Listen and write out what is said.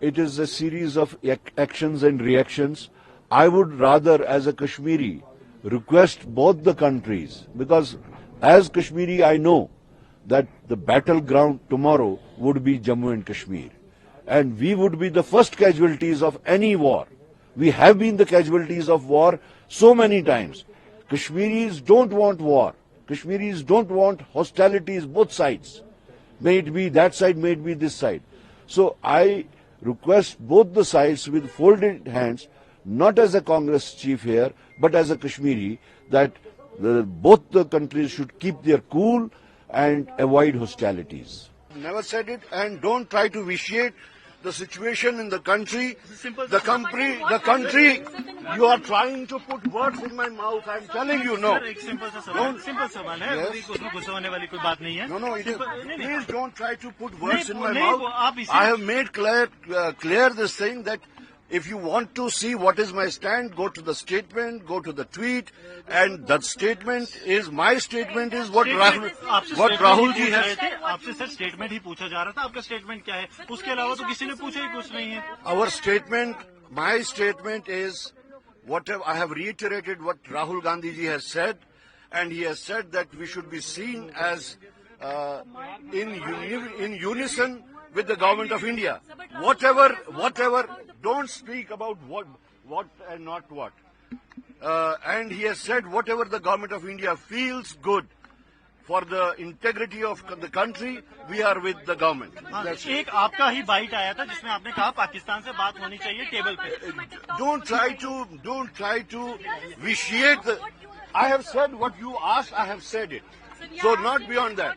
it is a series of actions and reactions. I would rather, as a Kashmiri, request both the countries, because as Kashmiri I know that the battleground tomorrow would be Jammu and Kashmir. And we would be the first casualties of any war. We have been the casualties of war so many times. Kashmiris don't want war. Kashmiris don't want hostilities both sides. May it be that side, may it be this side. So I request both the sides with folded hands, not as a Congress chief here, but as a Kashmiri, that both the countries should keep their cool and avoid hostilities. Never said it, and don't try to vitiate the situation in the country. The country, you are trying to put words in my mouth. I am telling you, no. Simple सवाल है, उसमें गुस्सा होने वाली कोई बात नहीं है. No, please don't try to put words in my mouth. I have made clear this thing that if you want to see what is my stand, go to the statement, go to the tweet, and that statement is my statement is what Rahul ji has. आपसे sir statement ही पूछा जा रहा था, आपका statement क्या है? उसके अलावा तो किसी ने पूछा ही कुछ नहीं है. Our statement, my statement is whatever I have reiterated what Rahul Gandhi ji has said, and he has said that we should be seen as in unison with the government of India. Whatever, don't speak about what and not what. And he has said whatever the government of India feels good for the integrity of the country, we are with the government. एक आपका ही bite आया था जिसमें आपने कहा पाकिस्तान से बात होनी चाहिए टेबल पे. Don't try to vitiate the. I have said what you asked. I have said it. So not beyond that.